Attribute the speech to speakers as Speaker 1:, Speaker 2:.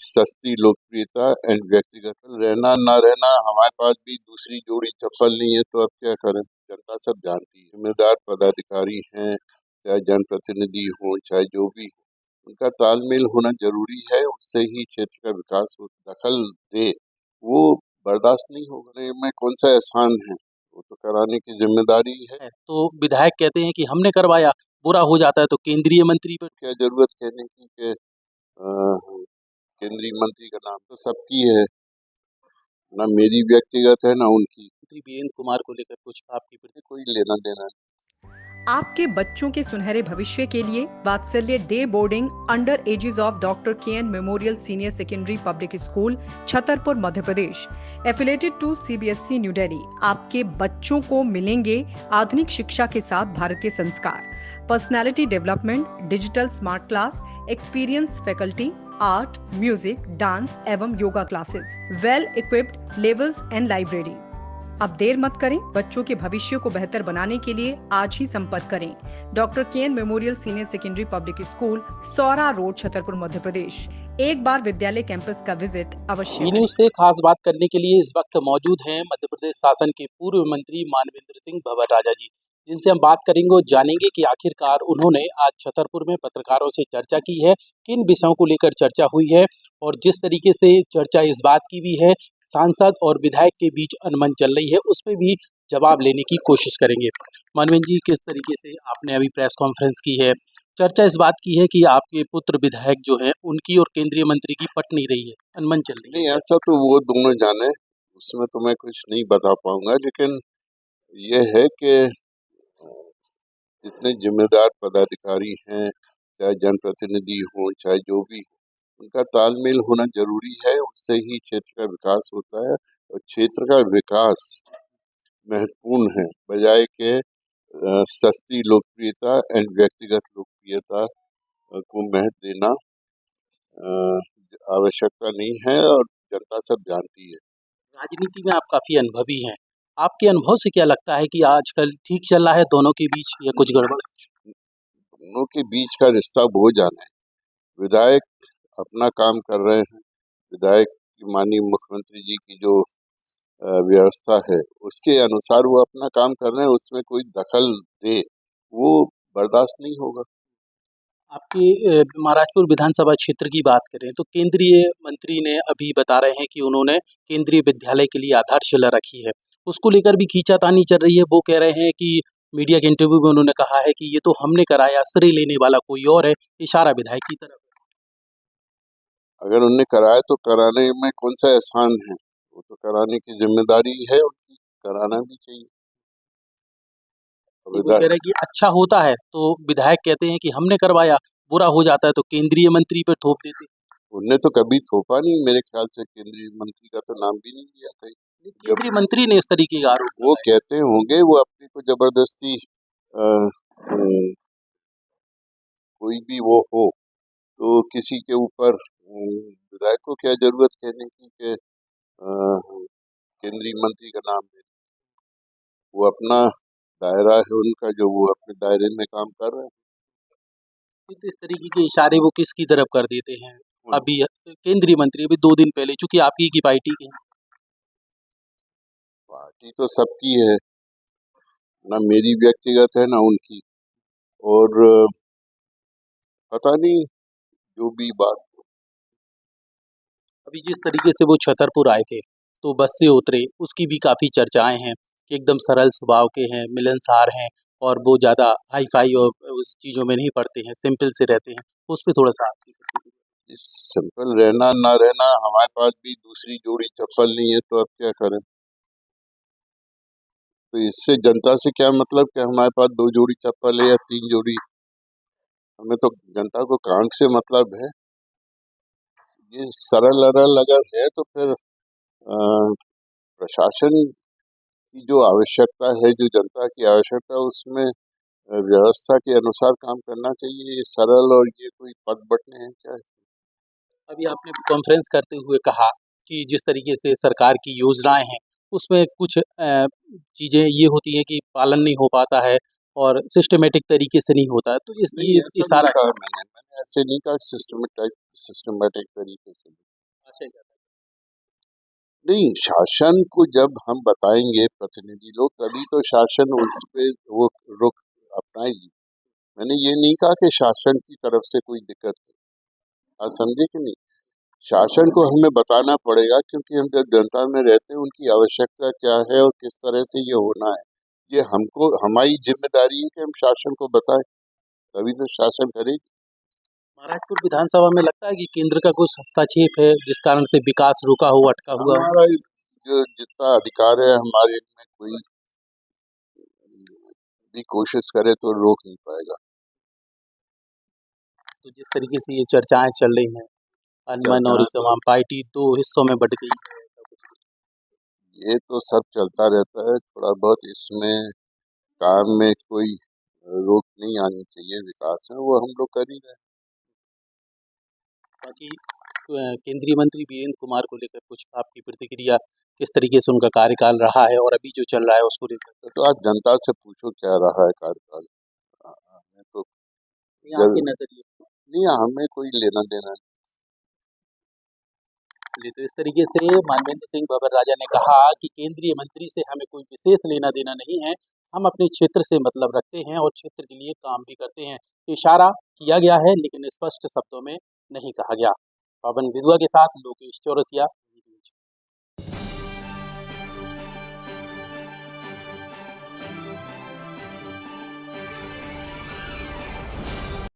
Speaker 1: सस्ती लोकप्रियता एंड व्यक्तिगत रहना ना रहना, हमारे पास भी दूसरी जोड़ी चप्पल नहीं है, तो अब क्या करें। जनता सब जानती है, जिम्मेदार पदाधिकारी हैं, चाहे जनप्रतिनिधि हो, चाहे जो भी हो, उनका तालमेल होना जरूरी है। उससे ही क्षेत्र का विकास हो। दखल दे वो बर्दाश्त नहीं होगा। में कौन सा एहसान है, वो तो कराने की जिम्मेदारी है।
Speaker 2: तो विधायक कहते हैं कि हमने करवाया, बुरा हो जाता है तो केंद्रीय मंत्री पर।
Speaker 1: क्या जरूरत कहने की कि केंद्रीय मंत्री का नाम तो सबकी है, ना मेरी व्यक्तिगत है ना उनकी।
Speaker 2: मंत्री वीरेंद्र कुमार को लेकर कुछ आपकी
Speaker 1: कोई लेना देना नहीं।
Speaker 3: आपके बच्चों के सुनहरे भविष्य के लिए Vatsalya day boarding under aegis of doctor K N. Memorial senior secondary public school, Chhatarpur, Madhya Pradesh, affiliated to CBSE New Delhi. आपके बच्चों को मिलेंगे आधुनिक शिक्षा के साथ भारतीय संस्कार, personality development, digital smart class, experience faculty, art, music, dance एवं yoga classes, well equipped levels and library. अब देर मत करें, बच्चों के भविष्य को बेहतर बनाने के लिए आज ही संपर्क करें। Doctor K N. Memorial senior secondary public school, Saura road, Chhatarpur, Madhya Pradesh. एक बार विद्यालय कैंपस का विजिट अवश्य
Speaker 2: न्यूज से खास बात करने के लिए इस वक्त मौजूद हैं मध्य प्रदेश शासन के पूर्व मंत्री मानवेंद्र सिंह भंवर राजा जी, जिनसे हम बात करेंगे और जानेंगे कि आखिरकार उन्होंने आज छतरपुर में पत्रकारों से चर्चा की है, किन विषयों को लेकर चर्चा हुई है, और जिस तरीके से चर्चा इस बात की भी है सांसद और विधायक के बीच अनबन चल रही है, उस पर भी जवाब लेने की कोशिश करेंगे। मानवेंद्र जी, किस तरीके से आपने अभी प्रेस कॉन्फ्रेंस की है, चर्चा इस बात की है कि आपके पुत्र विधायक जो हैं उनकी और केंद्रीय मंत्री की पट नहीं रही है, अनबन चल रही
Speaker 1: नहीं,
Speaker 2: है।
Speaker 1: ऐसा तो वो दोनों जाने, उसमें तो मैं कुछ नहीं बता पाऊंगा। लेकिन ये है कि जितने जिम्मेदार पदाधिकारी हैं, चाहे जनप्रतिनिधि हो, चाहे जो भी हो, उनका तालमेल होना जरूरी है। उससे ही क्षेत्र का विकास होता है, और क्षेत्र का विकास महत्वपूर्ण है, बजाय के सस्ती लोकप्रियता एंड व्यक्तिगत लोकप्रियता को महत्व देना आवश्यकता नहीं है, और जनता सब जानती है।
Speaker 2: राजनीति में आप काफी अनुभवी हैं, आपके अनुभव से क्या लगता है कि आजकल ठीक चल रहा है दोनों के बीच या कुछ गड़बड़?
Speaker 1: दोनों के बीच का रिश्ता बोझ जाना है। विधायक अपना काम कर रहे हैं, विधायक की माननीय मुख्यमंत्री जी की जो व्यवस्था है उसके अनुसार वो अपना काम कर रहे हैं। उसमें कोई दखल दे वो बर्दाश्त नहीं होगा।
Speaker 2: आपके महाराजपुर विधानसभा क्षेत्र की बात करें तो केंद्रीय मंत्री ने अभी बता रहे हैं कि उन्होंने केंद्रीय विद्यालय के लिए आधारशिला रखी है, उसको लेकर भी खींचातानी चल रही है। वो कह रहे हैं कि मीडिया के इंटरव्यू में उन्होंने कहा है कि ये तो हमने कराया, श्रेय लेने वाला कोई और है, इशारा विधायक की तरफ।
Speaker 1: अगर उनने कराया तो कराने में कौन सा एहसान है, वो तो कराने की जिम्मेदारी है उनकी, कराना भी चाहिए।
Speaker 2: वो कह रहे हैं कि अच्छा होता है तो विधायक कहते हैं कि हमने करवाया, बुरा हो जाता है तो केंद्रीय मंत्री पर थोप देते हैं।
Speaker 1: उनने तो कभी थोपा नहीं, मेरे ख्याल से केंद्रीय मंत्री का तो नाम भी नहीं लिया कहीं।
Speaker 2: केंद्रीय मंत्री ने इस तरीके का आरोप
Speaker 1: वो
Speaker 2: लगाया।
Speaker 1: कहते होंगे, वो अपने को जबरदस्ती कोई भी वो हो तो किसी के ऊपर विधायक को क्या जरूरत कहने की कि केंद्रीय मंत्री का नाम ले। वो अपना दायरा है उनका, जो वो अपने दायरे में काम कर रहे हैं।
Speaker 2: तो इस तरीके के इशारे वो किसकी तरफ कर देते हैं? अभी केंद्रीय मंत्री अभी 2 दिन पहले, चूंकि आपकी की पार्टी के हैं।
Speaker 1: पार्टी तो सबकी है, ना मेरी व्यक्तिगत है ना उनकी। और पता नहीं, जो भी बात।
Speaker 2: अभी जिस तरीके से वो छतरपुर आए थे तो बस से उतरे, उसकी भी काफ़ी चर्चाएं हैं कि एकदम सरल स्वभाव के हैं, मिलनसार हैं, और वो ज़्यादा हाई फाई और उस चीज़ों में नहीं पड़ते हैं, सिंपल से रहते हैं। उस पर थोड़ा सा आपकी
Speaker 1: सिंपल रहना ना रहना, हमारे पास भी दूसरी जोड़ी चप्पल नहीं है, तो अब क्या करें। तो इससे जनता से क्या मतलब कि हमारे पास 2 जोड़ी चप्पल है या 3 जोड़ी। हमें तो जनता को काम से मतलब है। ये सरल अरल अगर है तो फिर प्रशासन की जो आवश्यकता है, जो जनता की आवश्यकता है, उसमें व्यवस्था के अनुसार काम करना चाहिए। ये सरल और ये कोई पद बटने हैं क्या?
Speaker 2: अभी आपने कॉन्फ्रेंस करते हुए कहा कि जिस तरीके से सरकार की योजनाएं हैं उसमें कुछ चीज़ें ये होती हैं कि पालन नहीं हो पाता है और सिस्टमेटिक तरीके से नहीं होता है, तो इस
Speaker 1: नहीं,
Speaker 2: ये
Speaker 1: ऐसा नहीं
Speaker 2: इशारा
Speaker 1: कहा मैंने ऐसे नहीं कहा सिस्टमेटिक तरीके से।
Speaker 2: आशय क्या था?
Speaker 1: नहीं, शासन को जब हम बताएंगे प्रतिनिधि लोग, तभी तो शासन उस पे वो रुख अपनाएगी। मैंने ये नहीं कहा कि शासन की तरफ से कोई दिक्कत है, आप समझे कि नहीं। शासन को हमें बताना पड़ेगा, क्योंकि हम जब जनता में रहते हैं, उनकी आवश्यकता क्या है और किस तरह से ये होना है, ये हमको, हमारी जिम्मेदारी है कि हम शासन को बताएं, तभी तो शासन करेगी।
Speaker 2: महाराजपुर विधानसभा में लगता है कि केंद्र का कुछ हस्तक्षेप है जिस कारण से विकास रुका हुआ, अटका हुआ है।
Speaker 1: हमारा जो जितना अधिकार है हमारे में, कोई भी कोशिश करे तो रोक नहीं पाएगा।
Speaker 2: तो जिस तरीके से ये चर्चाएं चल रही हैं, अनमन और
Speaker 1: चर्चाएं
Speaker 2: इस्लाम पार्टी दो हिस्सों में बट गई है,
Speaker 1: ये तो सब चलता रहता है, थोड़ा बहुत इसमें काम में कोई रोक नहीं आनी चाहिए। विकास में वो हम लोग कर ही रहे हैं।
Speaker 2: बाकी केंद्रीय मंत्री वीरेंद्र कुमार को लेकर कुछ आपकी प्रतिक्रिया, किस तरीके से उनका कार्यकाल रहा है और अभी जो चल रहा है उसको लेकर?
Speaker 1: तो आज जनता से पूछो क्या रहा है कार्यकाल। हमें तो
Speaker 2: आपके नजरिए
Speaker 1: नहीं, हमें कोई लेना देना नहीं।
Speaker 2: चलिए, तो इस तरीके से मानवेंद्र सिंह भवर राजा ने कहा कि केंद्रीय मंत्री से हमें कोई विशेष लेना देना नहीं है, हम अपने क्षेत्र से मतलब रखते हैं और क्षेत्र के लिए काम भी करते हैं। इशारा किया गया है लेकिन स्पष्ट शब्दों में नहीं कहा गया। पवन विधुआ के साथ लोकेश चौरसिया,